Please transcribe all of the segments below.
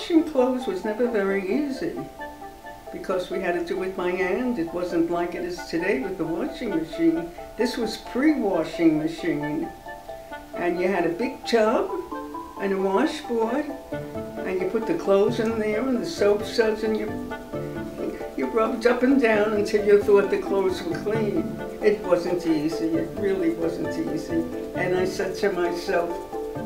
washing clothes was never very easy because we had to do it with my hand. It wasn't like it is today with the washing machine. This was pre-washing machine. And you had a big tub and a washboard, and you put the clothes in there and the soap suds, and you rubbed up and down until you thought the clothes were clean. It wasn't easy. It really wasn't easy. And I said to myself,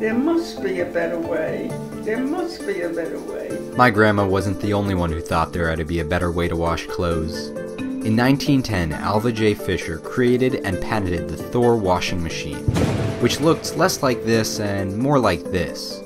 there must be a better way. There must be a better way. My grandma wasn't the only one who thought there had to be a better way to wash clothes. In 1910, Alva J. Fisher created and patented the Thor washing machine, which looked less like this and more like this.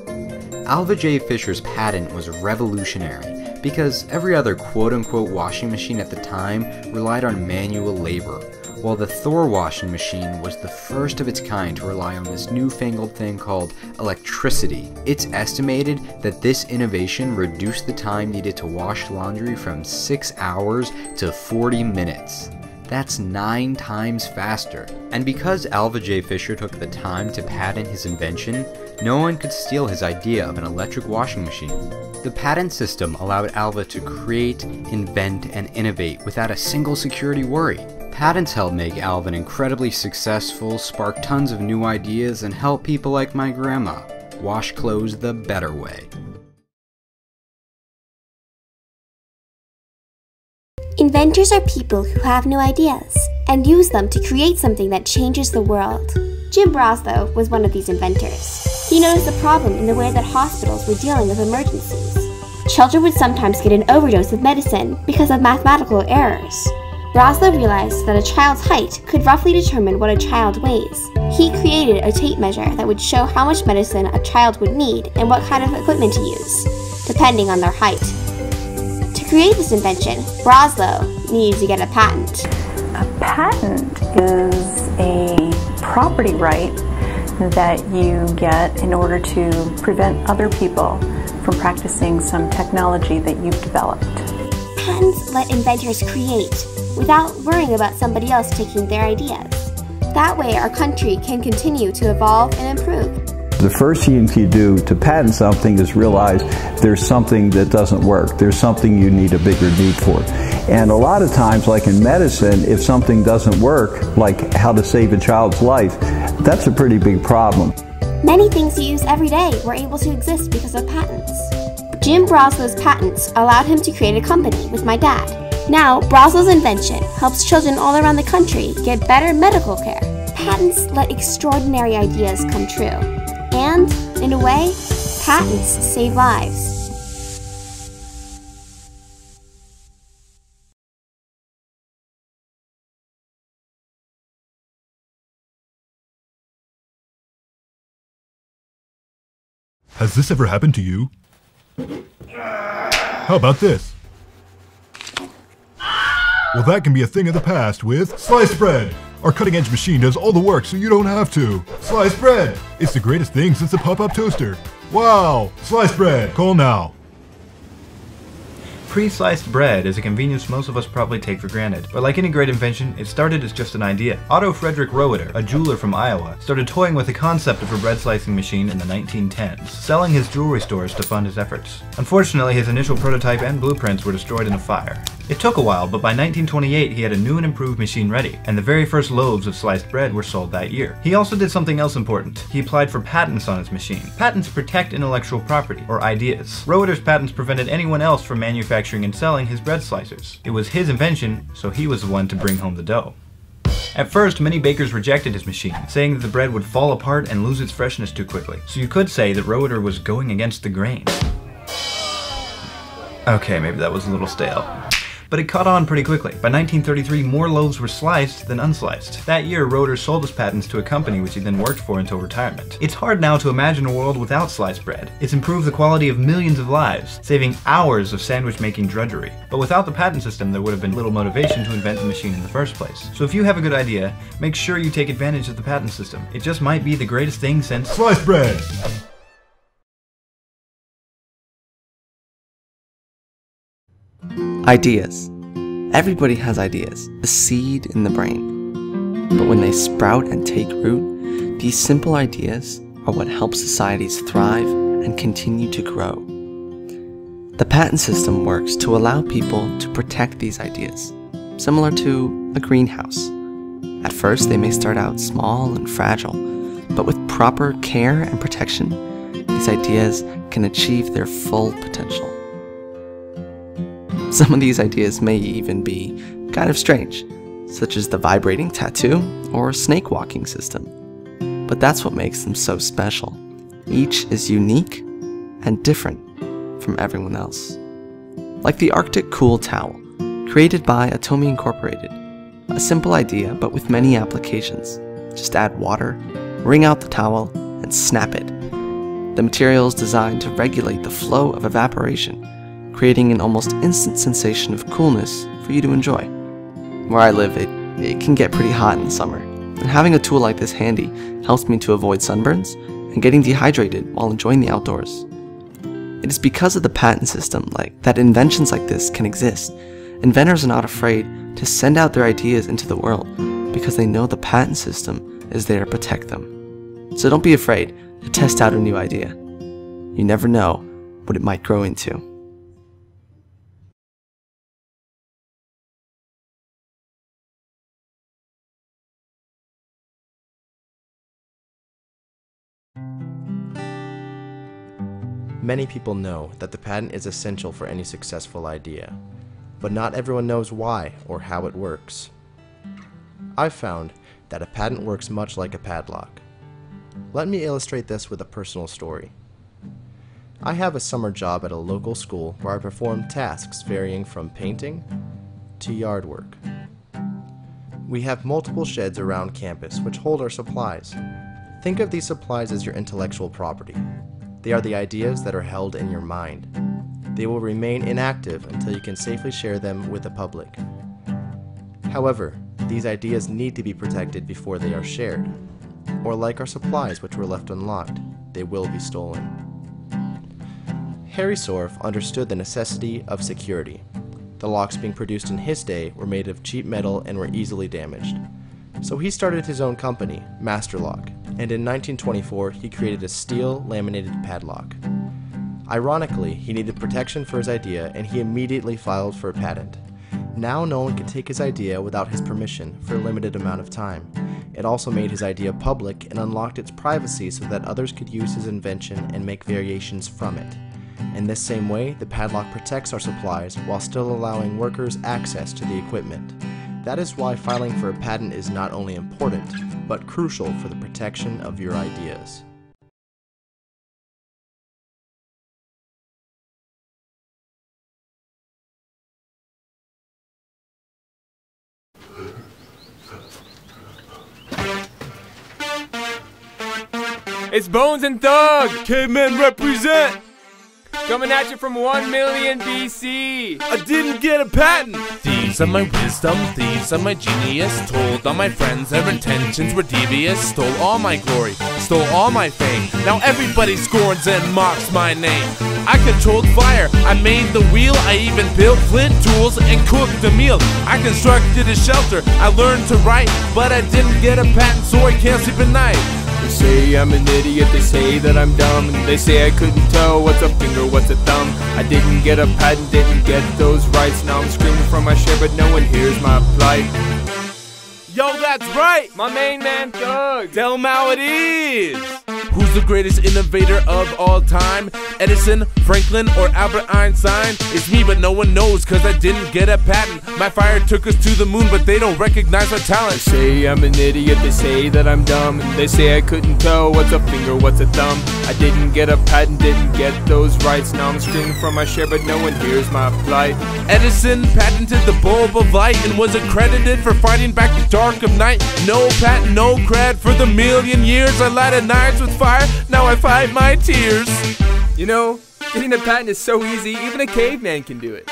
Alva J. Fisher's patent was revolutionary because every other quote-unquote washing machine at the time relied on manual labor, while the Thor washing machine was the first of its kind to rely on this newfangled thing called electricity. It's estimated that this innovation reduced the time needed to wash laundry from 6 hours to 40 minutes. That's 9 times faster. And because Alva J. Fisher took the time to patent his invention, no one could steal his idea of an electric washing machine. The patent system allowed Alva to create, invent, and innovate without a single security worry. Patents helped make Alva incredibly successful, spark tons of new ideas, and help people like my grandma wash clothes the better way. Inventors are people who have new ideas and use them to create something that changes the world. Jim Broslow was one of these inventors. He noticed a problem in the way that hospitals were dealing with emergencies. Children would sometimes get an overdose of medicine because of mathematical errors. Broslow realized that a child's height could roughly determine what a child weighs. He created a tape measure that would show how much medicine a child would need and what kind of equipment to use, depending on their height. To create this invention, Broslow needed to get a patent. A patent is a property right that you get in order to prevent other people from practicing some technology that you've developed. Patents let inventors create without worrying about somebody else taking their ideas. That way our country can continue to evolve and improve. The first thing you do to patent something is realize there's something that doesn't work. There's something you need a bigger need for. And a lot of times, like in medicine, if something doesn't work, like how to save a child's life, that's a pretty big problem. Many things you use every day were able to exist because of patents. Jim Broslow's patents allowed him to create a company with my dad. Now, Broslow's invention helps children all around the country get better medical care. Patents let extraordinary ideas come true. And, in a way, patents save lives. Has this ever happened to you? How about this? Well, that can be a thing of the past with sliced bread. Our cutting-edge machine does all the work so you don't have to. Sliced bread! It's the greatest thing since the pop-up toaster. Wow! Sliced bread! Call now. Pre-sliced bread is a convenience most of us probably take for granted, but like any great invention, it started as just an idea. Otto Frederick Roeder, a jeweler from Iowa, started toying with the concept of a bread slicing machine in the 1910s, selling his jewelry stores to fund his efforts. Unfortunately, his initial prototype and blueprints were destroyed in a fire. It took a while, but by 1928 he had a new and improved machine ready, and the very first loaves of sliced bread were sold that year. He also did something else important. He applied for patents on his machine. Patents protect intellectual property, or ideas. Roeder's patents prevented anyone else from manufacturing and selling his bread slicers. It was his invention, so he was the one to bring home the dough. At first, many bakers rejected his machine, saying that the bread would fall apart and lose its freshness too quickly. So you could say that Roeder was going against the grain. Okay, maybe that was a little stale. But it caught on pretty quickly. By 1933, more loaves were sliced than unsliced. That year, Roeder sold his patents to a company which he then worked for until retirement. It's hard now to imagine a world without sliced bread. It's improved the quality of millions of lives, saving hours of sandwich-making drudgery. But without the patent system, there would have been little motivation to invent the machine in the first place. So if you have a good idea, make sure you take advantage of the patent system. It just might be the greatest thing since sliced bread! Ideas. Everybody has ideas, a seed in the brain. But when they sprout and take root, these simple ideas are what help societies thrive and continue to grow. The patent system works to allow people to protect these ideas, similar to a greenhouse. At first, they may start out small and fragile, but with proper care and protection, these ideas can achieve their full potential. Some of these ideas may even be kind of strange, such as the vibrating tattoo or snake walking system. But that's what makes them so special. Each is unique and different from everyone else. Like the Arctic Cool Towel, created by Atomi Incorporated. A simple idea, but with many applications. Just add water, wring out the towel, and snap it. The material is designed to regulate the flow of evaporation, creating an almost instant sensation of coolness for you to enjoy. Where I live, it can get pretty hot in the summer, and having a tool like this handy helps me to avoid sunburns and getting dehydrated while enjoying the outdoors. It is because of the patent system that inventions like this can exist. Inventors are not afraid to send out their ideas into the world because they know the patent system is there to protect them. So don't be afraid to test out a new idea. You never know what it might grow into. Many people know that the patent is essential for any successful idea, but not everyone knows why or how it works. I've found that a patent works much like a padlock. Let me illustrate this with a personal story. I have a summer job at a local school where I perform tasks varying from painting to yard work. We have multiple sheds around campus which hold our supplies. Think of these supplies as your intellectual property. They are the ideas that are held in your mind. They will remain inactive until you can safely share them with the public. However, these ideas need to be protected before they are shared, or like our supplies which were left unlocked, they will be stolen. Harry Sorf understood the necessity of security. The locks being produced in his day were made of cheap metal and were easily damaged. So he started his own company, Master Lock, and in 1924 he created a steel laminated padlock. Ironically, he needed protection for his idea and he immediately filed for a patent. Now no one could take his idea without his permission for a limited amount of time. It also made his idea public and unlocked its privacy so that others could use his invention and make variations from it. In this same way, the padlock protects our supplies while still allowing workers access to the equipment. That is why filing for a patent is not only important, but crucial for the protection of your ideas. It's Bones and Thug! Cavemen represent! Coming at you from 1 million BC! I didn't get a patent! Thieves of my wisdom, thieves of my genius. Told all my friends their intentions were devious. Stole all my glory, stole all my fame. Now everybody scorns and mocks my name. I controlled fire, I made the wheel. I even built flint tools and cooked a meal. I constructed a shelter, I learned to write. But I didn't get a patent, so I can't sleep at night. They say I'm an idiot, they say that I'm dumb, and they say I couldn't tell what's a finger, what's a thumb. I didn't get a patent, didn't get those rights. Now I'm screaming from my share, but no one hears my plight. Yo, that's right! My main man, Thug! Tell him how it is! Who's the greatest innovator of all time? Edison, Franklin, or Albert Einstein? It's me, but no one knows, cause I didn't get a patent. My fire took us to the moon, but they don't recognize my talent. They say I'm an idiot, they say that I'm dumb, and they say I couldn't tell what's a finger, what's a thumb. I didn't get a patent, didn't get those rights. Now I'm screaming from my share, but no one hears my plight. Edison patented the bulb of light and was accredited for fighting back the dark of night. No patent, no cred for the million years I lighted nights with fire, now I fight my tears. You know, getting a patent is so easy, even a caveman can do it.